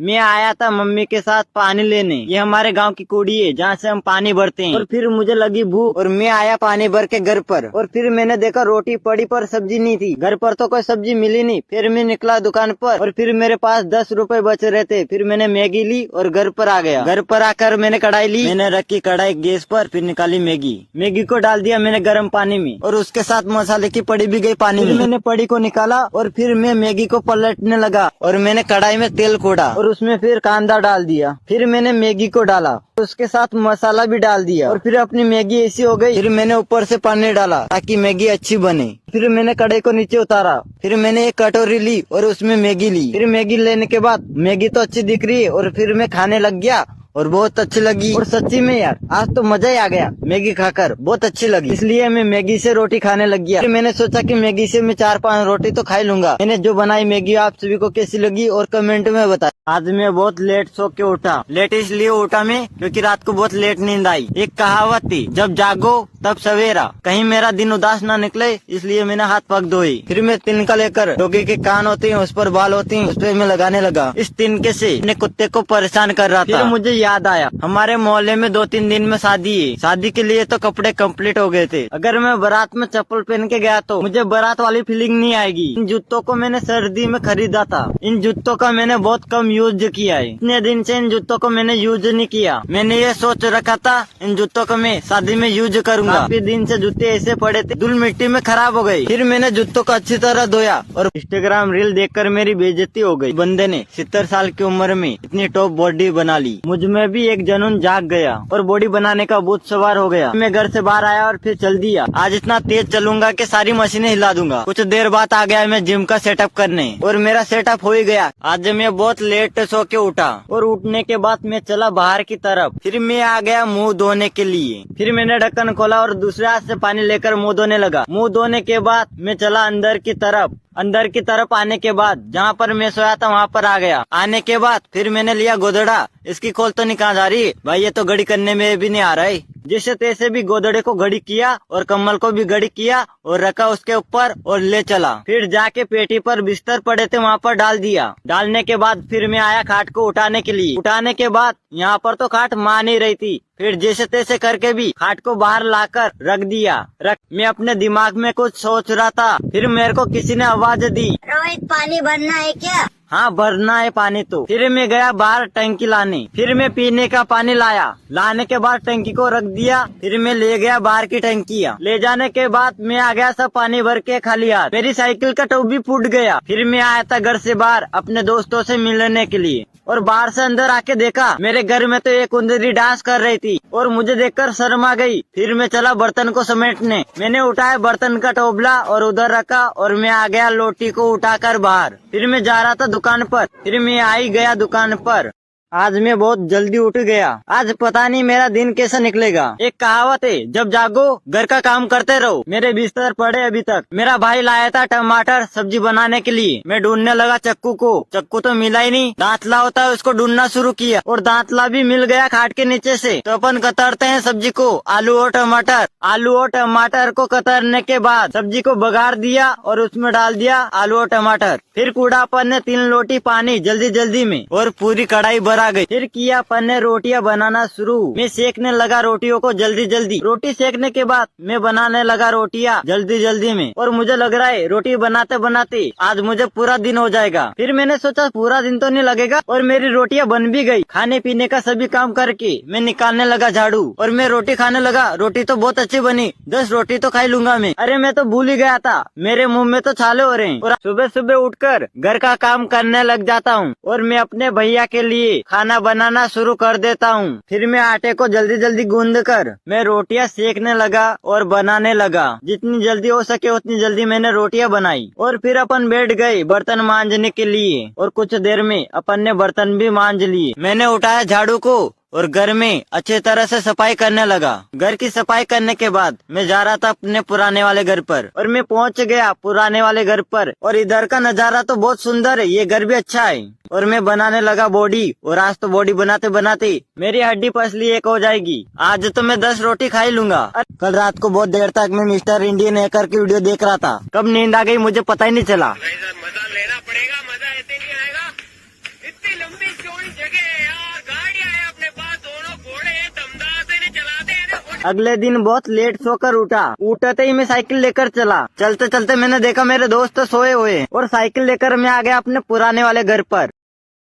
मैं आया था मम्मी के साथ पानी लेने। ये हमारे गांव की कुड़ी है जहाँ से हम पानी भरते हैं। और फिर मुझे लगी भूख और मैं आया पानी भर के घर पर। और फिर मैंने देखा रोटी पड़ी पर सब्जी नहीं थी। घर पर तो कोई सब्जी मिली नहीं। फिर मैं निकला दुकान पर और फिर मेरे पास 10 रुपए बच रहे थे। फिर मैंने मैगी ली और घर पर आ गया। घर पर आकर मैंने कढ़ाई ली, मैंने रखी कढ़ाई गैस पर, फिर निकाली मैगी को डाल दिया मैंने गर्म पानी में और उसके साथ मसाले की पड़ी भी गई पानी में। मैंने पड़ी को निकाला और फिर मैं मैगी को पलटने लगा और मैंने कढ़ाई में तेल खोड़ा और उसमें फिर कांदा डाल दिया। फिर मैंने मैगी को डाला, उसके साथ मसाला भी डाल दिया और फिर अपनी मैगी ऐसी हो गई। फिर मैंने ऊपर से पानी डाला ताकि मैगी अच्छी बने। फिर मैंने कढ़ाई को नीचे उतारा। फिर मैंने एक कटोरी ली और उसमें मैगी ली। फिर मैगी लेने के बाद मैगी तो अच्छी दिख रही है और फिर मैं खाने लग गया और बहुत अच्छी लगी। और सच्ची में यार आज तो मजा ही आ गया, मैगी खाकर बहुत अच्छी लगी। इसलिए मैं मैगी से रोटी खाने लग गया। फिर मैंने सोचा कि मैगी से मैं 4-5 रोटी तो खा ही लूंगा। मैंने जो बनाई मैगी आप सभी को कैसी लगी और कमेंट में बताया। आज मैं बहुत लेट सो के उठा। लेट इसलिए उठा मैं क्योंकि रात को बहुत लेट नींद आई। एक कहावत थी, जब जागो तब सवेरा। कहीं मेरा दिन उदास ना निकले इसलिए मैंने हाथ पग धोई। फिर मैं तिनका लेकर, डॉगी के कान होते हैं उस पर बाल होते हैं, उस पर मैं लगाने लगा। इस तिनके से अपने कुत्ते को परेशान कर रहा था। फिर मुझे याद आया हमारे मोहल्ले में 2-3 दिन में शादी है। शादी के लिए तो कपड़े कंप्लीट हो गए थे। अगर मैं बारात में चप्पल पहन के गया तो मुझे बारात वाली फीलिंग नहीं आएगी। इन जूतों को मैंने सर्दी में खरीदा था। इन जूतों का मैंने बहुत कम यूज किया है। इतने दिन से इन जूतों को मैंने यूज नहीं किया। मैंने ये सोच रखा था इन जूतों को मैं शादी में यूज करूंगा। काफी दिन से जूते ऐसे पड़े थे, धूल मिट्टी में खराब हो गई। फिर मैंने जूतों को अच्छी तरह धोया और इंस्टाग्राम रील देखकर मेरी बेइज्जती हो गई। बंदे ने 70 साल की उम्र में इतनी टॉप बॉडी बना ली। मुझ में भी एक जुनून जाग गया और बॉडी बनाने का भूत सवार हो गया। मैं घर से बाहर आया और फिर चल दिया। आज इतना तेज चलूंगा कि सारी मशीनें हिला दूंगा। कुछ देर बाद आ गया मैं जिम का सेटअप करने और मेरा सेटअप हो ही गया। आज मैं बहुत लेट सो के उठा और उठने के बाद मैं चला बाहर की तरफ। फिर मैं आ गया मुंह धोने के लिए। फिर मैंने ढक्कन खोला और दूसरे हाथ से पानी लेकर मुंह धोने लगा। मुंह धोने के बाद मैं चला अंदर की तरफ। अंदर की तरफ आने के बाद जहाँ पर मैं सोया था वहाँ पर आ गया। आने के बाद फिर मैंने लिया गोदड़ा। इसकी खोल तो नहीं कहाँ जा रही भाई, ये तो घड़ी करने में भी नहीं आ रहा है। जैसे तैसे भी गोदड़े को घड़ी किया और कम्बल को भी घड़ी किया और रखा उसके ऊपर और ले चला। फिर जाके पेटी पर बिस्तर पड़े थे वहाँ पर डाल दिया। डालने के बाद फिर मैं आया खाट को उठाने के लिए। उठाने के बाद यहाँ पर तो खाट मान ही रही थी। फिर जैसे तैसे करके भी खाट को बाहर लाकर रख दिया। मैं अपने दिमाग में कुछ सोच रहा था। फिर मेरे को किसी ने आवाज दी, रोहित पानी भरना है क्या? हाँ भरना है पानी तो। फिर मैं गया बाहर टंकी लाने। फिर मैं पीने का पानी लाया। लाने के बाद टंकी को रख दिया। फिर मैं ले गया बाहर की टंकियाँ। ले जाने के बाद मैं आ गया सब पानी भर के खाली हाथ। मेरी साइकिल का टॉप भी फूट गया। फिर मैं आया था घर से बाहर अपने दोस्तों से मिलने के लिए और बाहर से अंदर आके देखा मेरे घर में तो एक कुंदरी डांस कर रही थी और मुझे देखकर शर्म आ गई। फिर मैं चला बर्तन को समेटने। मैंने उठाया बर्तन का टोबला और उधर रखा और मैं आ गया लोटी को उठाकर बाहर। फिर मैं जा रहा था दुकान पर। फिर मैं आ ही गया दुकान पर। आज मैं बहुत जल्दी उठ गया। आज पता नहीं मेरा दिन कैसा निकलेगा। एक कहावत है, जब जागो घर का काम करते रहो। मेरे बिस्तर पड़े अभी तक। मेरा भाई लाया था टमाटर सब्जी बनाने के लिए। मैं ढूंढने लगा चक्कू को। चक्कू तो मिला ही नहीं। दांतला होता है उसको ढूंढना शुरू किया और दांतला भी मिल गया खाट के नीचे से। तो अपन कतरते हैं सब्जी को, आलू और टमाटर। आलू और टमाटर को कतरने के बाद सब्जी को बघार दिया और उसमें डाल दिया आलू और टमाटर। फिर कूड़ा अपन ने 3 लोटी पानी जल्दी जल्दी में और पूरी कढ़ाई भर आ गई। फिर किया अपन ने रोटियां बनाना शुरू। मैं सेकने लगा रोटियों को जल्दी जल्दी। रोटी सेकने के बाद मैं बनाने लगा रोटियां जल्दी जल्दी में और मुझे लग रहा है रोटी बनाते बनाते आज मुझे पूरा दिन हो जाएगा। फिर मैंने सोचा पूरा दिन तो नहीं लगेगा और मेरी रोटियां बन भी गई। खाने पीने का सभी काम करके मैं निकालने लगा झाड़ू और मैं रोटी खाने लगा। रोटी तो बहुत अच्छी बनी, 10 रोटी तो खा लूंगा मैं। अरे मैं तो भूल ही गया था, मेरे मुंह में तो छाले हो रहे हैं। और सुबह सुबह उठकर घर का काम करने लग जाता हूँ और मैं अपने भैया के लिए खाना बनाना शुरू कर देता हूँ। फिर मैं आटे को जल्दी जल्दी गूंद कर मैं रोटियां सेकने लगा और बनाने लगा। जितनी जल्दी हो सके उतनी जल्दी मैंने रोटियां बनाई और फिर अपन बैठ गए बर्तन मांजने के लिए और कुछ देर में अपन ने बर्तन भी मांज लिए। मैंने उठाया झाड़ू को और घर में अच्छे तरह से सफाई करने लगा। घर की सफाई करने के बाद मैं जा रहा था अपने पुराने वाले घर पर और मैं पहुंच गया पुराने वाले घर पर और इधर का नजारा तो बहुत सुंदर है, ये घर भी अच्छा है। और मैं बनाने लगा बॉडी और आज तो बॉडी बनाते बनाते मेरी हड्डी पसली एक हो जाएगी। आज तो मैं 10 रोटी खा ही लूंगा। कल रात को बहुत देर तक मैं मिस्टर इंडियन हैकर की वीडियो देख रहा था, कब नींद आ गई मुझे पता ही नहीं चला। मजा लेना पड़ेगा, मजा ऐसे नहीं आएगा। इतनी लंबी अगले दिन बहुत लेट सोकर उठते ही मैं साइकिल लेकर चला। चलते चलते मैंने देखा मेरे दोस्त तो सोए हुए और साइकिल लेकर मैं आ गया अपने पुराने वाले घर पर।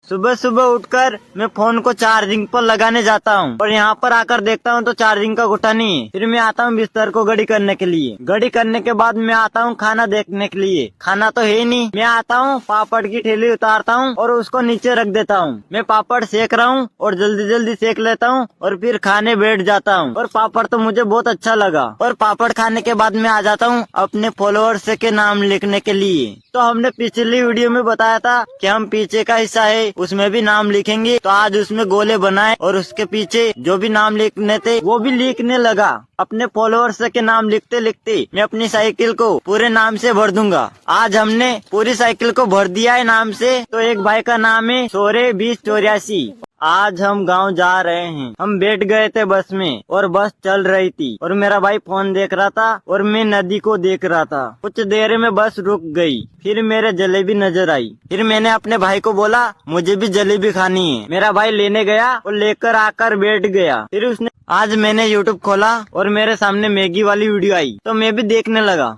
सुबह सुबह उठकर मैं फोन को चार्जिंग पर लगाने जाता हूँ और यहाँ पर आकर देखता हूँ तो चार्जिंग का गुट्टा नहीं है। फिर मैं आता हूँ बिस्तर को गड़ी करने के लिए। गड़ी करने के बाद मैं आता हूँ खाना देखने के लिए। खाना तो है नहीं। मैं आता हूँ पापड़ की ठेली उतारता हूँ और उसको नीचे रख देता हूँ। मैं पापड़ सेक रहा हूँ और जल्दी जल्दी सेक लेता हूँ और फिर खाने बैठ जाता हूँ। और पापड़ तो मुझे बहुत अच्छा लगा। और पापड़ खाने के बाद मैं आ जाता हूँ अपने फॉलोअर्स के नाम लिखने के लिए। तो हमने पिछली वीडियो में बताया था कि हम पीछे का हिस्सा है उसमें भी नाम लिखेंगे। तो आज उसमें गोले बनाए और उसके पीछे जो भी नाम लिखने थे वो भी लिखने लगा। अपने फॉलोअर्स के नाम लिखते लिखते मैं अपनी साइकिल को पूरे नाम से भर दूंगा। आज हमने पूरी साइकिल को भर दिया है नाम से। तो एक भाई का नाम है सोरे 2084। आज हम गांव जा रहे हैं। हम बैठ गए थे बस में और बस चल रही थी और मेरा भाई फोन देख रहा था और मैं नदी को देख रहा था। कुछ देर में बस रुक गई। फिर मेरे जलेबी नजर आई। फिर मैंने अपने भाई को बोला मुझे भी जलेबी खानी है। मेरा भाई लेने गया और लेकर आकर बैठ गया। फिर उसने आज मैंने यूट्यूब खोला और मेरे सामने मैगी वाली वीडियो आई तो मैं भी देखने लगा।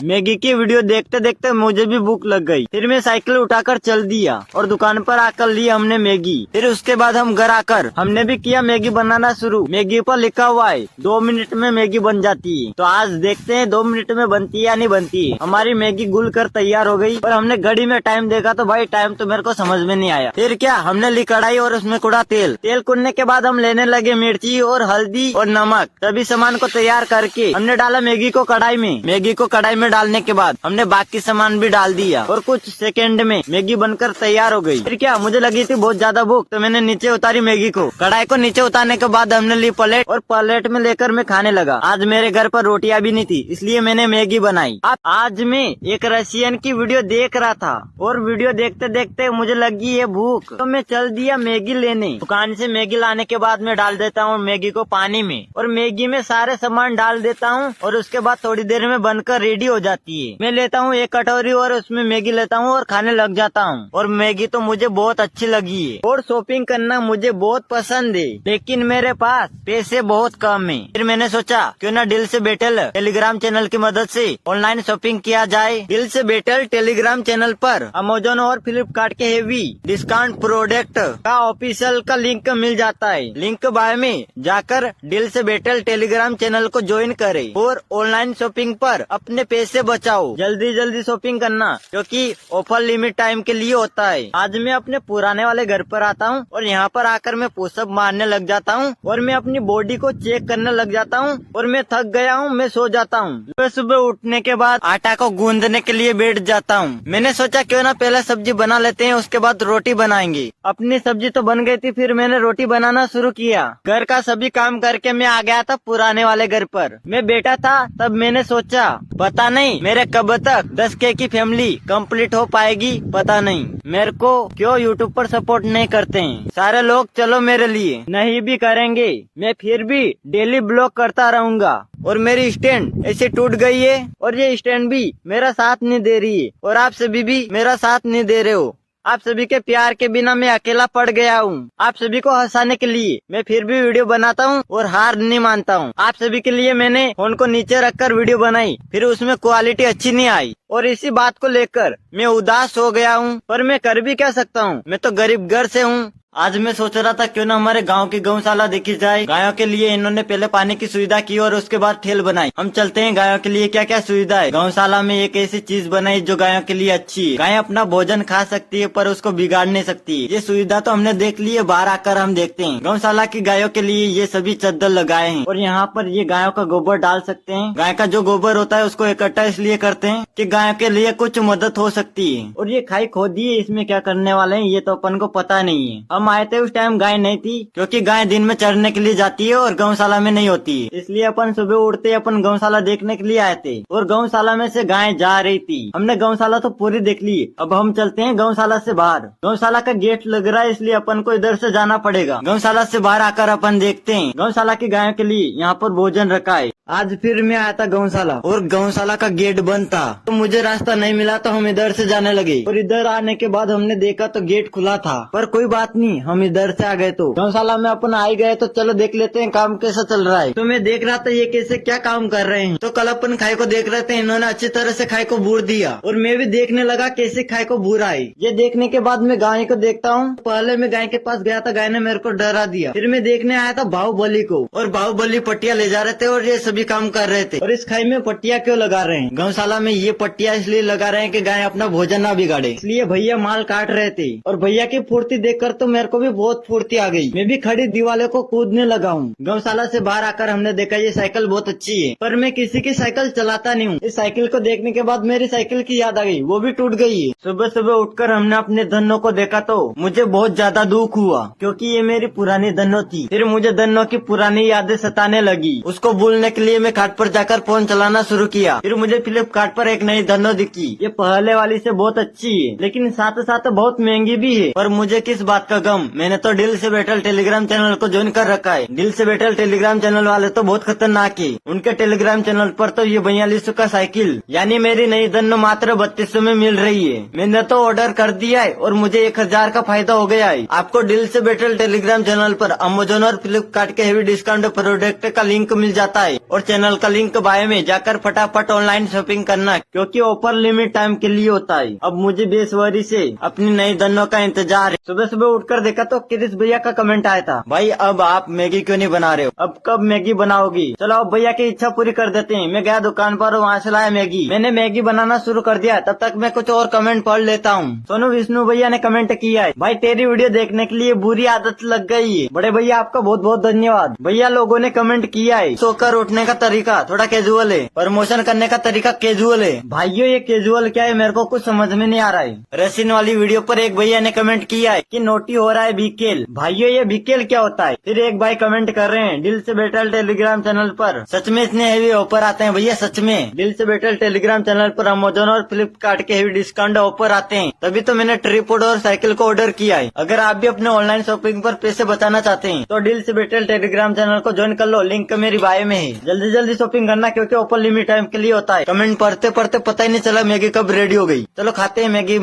मैगी की वीडियो देखते देखते मुझे भी भूख लग गई। फिर मैं साइकिल उठाकर चल दिया और दुकान पर आकर ली हमने मैगी। फिर उसके बाद हम घर आकर हमने भी किया मैगी बनाना शुरू। मैगी पर लिखा हुआ है 2 मिनट में मैगी बन जाती है। तो आज देखते हैं 2 मिनट में बनती है या नहीं बनती है। हमारी मैगी गुल कर तैयार हो गई और हमने घड़ी में टाइम देखा तो भाई टाइम तो मेरे को समझ में नहीं आया। फिर क्या हमने ली कढ़ाई और उसमें कुड़ा तेल कुड़ने के बाद हम लेने लगे मिर्ची और हल्दी और नमक। सभी सामान को तैयार करके हमने डाला मैगी को कढ़ाई में। मैगी को कढ़ाई में डालने के बाद हमने बाकी सामान भी डाल दिया और कुछ सेकंड में मैगी बनकर तैयार हो गई। फिर क्या मुझे लगी थी बहुत ज्यादा भूख तो मैंने नीचे उतारी मैगी को। कढ़ाई को नीचे उतारने के बाद हमने ली प्लेट और प्लेट में लेकर मैं खाने लगा। आज मेरे घर पर रोटियां भी नहीं थी इसलिए मैंने मैगी बनाई। आज मैं एक रशियन की वीडियो देख रहा था और वीडियो देखते देखते मुझे लगी है भूख तो मैं चल दिया मैगी लेने। दुकान से मैगी लाने के बाद मैं डाल देता हूँ मैगी को पानी में और मैगी में सारे सामान डाल देता हूँ और उसके बाद थोड़ी देर में बनकर रेडी हो जाती है। मैं लेता हूँ एक कटोरी और उसमें मैगी लेता हूँ और खाने लग जाता हूँ। और मैगी तो मुझे बहुत अच्छी लगी है और शॉपिंग करना मुझे बहुत पसंद है लेकिन मेरे पास पैसे बहुत कम है। फिर मैंने सोचा क्यों ना डील से बेटल टेलीग्राम चैनल की मदद से ऑनलाइन शॉपिंग किया जाए। डील से बेटल टेलीग्राम चैनल पर अमेजोन और फ्लिपकार्ट के हेवी डिस्काउंट प्रोडक्ट का ऑफिशियल का लिंक मिल जाता है। लिंक बाय में जाकर डील से बेटल टेलीग्राम चैनल को ज्वाइन करें और ऑनलाइन शॉपिंग पर अपने पैसे बचाओ। जल्दी जल्दी शॉपिंग करना क्योंकि ऑफर लिमिट टाइम के लिए होता है। आज मैं अपने पुराने वाले घर पर आता हूँ और यहाँ पर आकर मैं पुशअप मारने लग जाता हूँ और मैं अपनी बॉडी को चेक करने लग जाता हूँ और मैं थक गया हूँ मैं सो जाता हूँ। सुबह सुबह उठने के बाद आटा को गूंदने के लिए बैठ जाता हूँ। मैंने सोचा क्यों ना पहले सब्जी बना लेते हैं उसके बाद रोटी बनाएंगे। अपनी सब्जी तो बन गई थी फिर मैंने रोटी बनाना शुरू किया। घर का सभी काम करके मैं आ गया था पुराने वाले घर पर। मैं बैठा था तब मैंने सोचा पता नहीं मेरे कब तक 10K की फैमिली कंप्लीट हो पाएगी पता नहीं। मेरे को क्यों यूट्यूब पर सपोर्ट नहीं करते हैं सारे लोग। चलो मेरे लिए नहीं भी करेंगे मैं फिर भी डेली ब्लॉग करता रहूंगा। और मेरी स्टैंड ऐसे टूट गई है और ये स्टैंड भी मेरा साथ नहीं दे रही है और आप सभी भी मेरा साथ नहीं दे रहे हो। आप सभी के प्यार के बिना मैं अकेला पड़ गया हूँ। आप सभी को हंसाने के लिए मैं फिर भी वीडियो बनाता हूँ और हार नहीं मानता हूँ। आप सभी के लिए मैंने फोन को नीचे रखकर वीडियो बनाई फिर उसमें क्वालिटी अच्छी नहीं आई और इसी बात को लेकर मैं उदास हो गया हूँ। पर मैं कर भी क्या सकता हूँ मैं तो गरीब घर से हूँ। आज मैं सोच रहा था क्यों ना हमारे गांव की गौशाला देखी जाए। गायों के लिए इन्होंने पहले पानी की सुविधा की और उसके बाद ठेल बनाई। हम चलते हैं गायों के लिए क्या क्या सुविधा है। गौशाला में एक ऐसी चीज बनाई जो गायों के लिए अच्छी है। गाय अपना भोजन खा सकती है पर उसको बिगाड़ नहीं सकती। ये सुविधा तो हमने देख ली है। बाहर आकर हम देखते हैं गौशाला की गायों के लिए ये सभी चद्दर लगाए हैं और यहाँ पर ये गायों का गोबर डाल सकते हैं। गाय का जो गोबर होता है उसको इकट्ठा इसलिए करते हैं कि गायों के लिए कुछ मदद हो सकती है। और ये खाई खोदी है इसमें क्या करने वाले हैं ये तो अपन को पता नहीं है। हम आए थे उस टाइम गाय नहीं थी क्योंकि गाय दिन में चरने के लिए जाती है और गौशाला में नहीं होती है। इसलिए अपन सुबह उठते अपन गौशाला देखने के लिए आए थे और गौशाला में से गाय जा रही थी। हमने गौशाला तो पूरी देख ली। अब हम चलते हैं गौशाला से बाहर। गौशाला का गेट लग रहा है इसलिए अपन को इधर से जाना पड़ेगा। गौशाला से बाहर आकर अपन देखते हैं गौशाला की गायों के लिए यहाँ पर भोजन रखा है। आज फिर मैं आया था गौशाला और गौशाला का गेट बंद था, तो मुझे रास्ता नहीं मिला तो हम इधर से जाने लगे और इधर आने के बाद हमने देखा तो गेट खुला था, पर कोई बात नहीं, हम इधर से आ गए। तो गौशाला में अपन आ गए तो चलो देख लेते हैं काम कैसा चल रहा है। तो मैं देख रहा था ये कैसे क्या काम कर रहे हैं। तो कल अपन खाई को देख रहे थे, इन्होंने अच्छी तरह से खाई को बूर दिया और मैं भी देखने लगा कैसे खाई को बूरा है। ये देखने के बाद मैं गाय को देखता हूँ। पहले मैं गाय के पास गया था, गाय ने मेरे को डरा दिया। फिर मैं देखने आया था बाहुबली को, और बाहुबली पट्टियां ले जा रहे थे और ये सभी काम कर रहे थे। और इस खाई में पट्टियां क्यों लगा रहे हैं? गौशाला में ये पट्टियां इसलिए लगा रहे हैं कि गाय अपना भोजन ना बिगाड़े, इसलिए भैया माल काट रहे थे। और भैया की फुर्ती देखकर तो मेरे को भी बहुत फुर्ती आ गई। मैं भी खड़ी दीवालों को कूदने लगा हूँ। गौशाला से बाहर आकर हमने देखा ये साइकिल बहुत अच्छी है, पर मैं किसी की साइकिल चलाता नहीं हूँ। इस साइकिल को देखने के बाद मेरी साइकिल की याद आ गई, वो भी टूट गई है। सुबह सुबह उठकर हमने अपने धनों को देखा तो मुझे बहुत ज्यादा दुख हुआ, क्योंकि ये मेरी पुरानी धनों थी। फिर मुझे धनों की पुरानी यादें सताने लगी। उसको भूलने के लिए मैं खाट पर जाकर फोन चलाना शुरू किया। फिर मुझे फ्लिपकार्ट पर एक नई धनों दिखी। ये पहले वाली से बहुत अच्छी है, लेकिन साथ साथ बहुत महंगी भी है। पर मुझे किस बात का गम, मैंने तो दिल से बैठल टेलीग्राम चैनल को ज्वाइन कर रखा है। दिल से बैठल टेलीग्राम चैनल वाले तो बहुत खतरनाक है। उनके टेलीग्राम चैनल पर तो ये 4200 का साइकिल यानी मेरी नई धन मात्र 3200 में मिल रही है। मैंने तो ऑर्डर कर दिया है और मुझे 1000 का फायदा हो गया है। आपको दिल से बैठल टेलीग्राम चैनल पर अमेजोन और फ्लिपकार्ट के हेवी डिस्काउंट प्रोडक्ट का लिंक मिल जाता है, और चैनल का लिंक बायो में जाकर फटाफट ऑनलाइन शॉपिंग करना, क्योंकि ऑफर लिमिट टाइम के लिए होता है। अब मुझे बेसब्री से अपनी नई धनों का इंतजार है। सुबह सुबह उठकर देखा तो किरिस भैया का कमेंट आया था, भाई अब आप मैगी क्यों नहीं बना रहे हो, अब कब मैगी बनाओगी? चलो अब भैया की इच्छा पूरी कर देते हैं। मैं गया दुकान पर, वहाँ से लाया मैगी। मैंने मैगी बनाना शुरू कर दिया। तब तक मैं कुछ और कमेंट पढ़ लेता हूँ। सोनू विष्णु भैया ने कमेंट किया है, भाई तेरी वीडियो देखने के लिए बुरी आदत लग गई है। बड़े भैया आपका बहुत बहुत धन्यवाद। भैया लोगों ने कमेंट किया है, सोकर उठने का तरीका थोड़ा कैजुअल है, प्रमोशन करने का तरीका कैजुअल है। भाइयों ये कैजुअल क्या है मेरे को कुछ समझ में नहीं आ रहा है। रसिन वाली वीडियो पर एक भैया ने कमेंट किया है कि नोटी हो रहा है बीकेल। भाइयों ये बीकेल क्या होता है? फिर एक भाई कमेंट कर रहे हैं, दिल से बैठल टेलीग्राम चैनल पर सच में इतने हेवी ऑफर आते हैं भैया, सच में दिल से बैठल टेलीग्राम चैनल पर अमेजोन और फ्लिपकार्ट के हेवी डिस्काउंट ऑफर आते हैं, तभी तो मैंने ट्रिपॉड और साइकिल को ऑर्डर किया है। अगर आप भी अपने ऑनलाइन शॉपिंग पर पैसे बचाना चाहते हैं तो दिल से बैठल टेलीग्राम चैनल को ज्वाइन कर लो, लिंक मेरी बायो में है। जल्दी जल्दी शॉपिंग करना, क्योंकि ऑफर लिमिट टाइम के लिए होता है। कमेंट पढ़ते पढ़ते पता ही नहीं चला मैगी कब रेडी हो गई। चलो खाते हैं मैगी।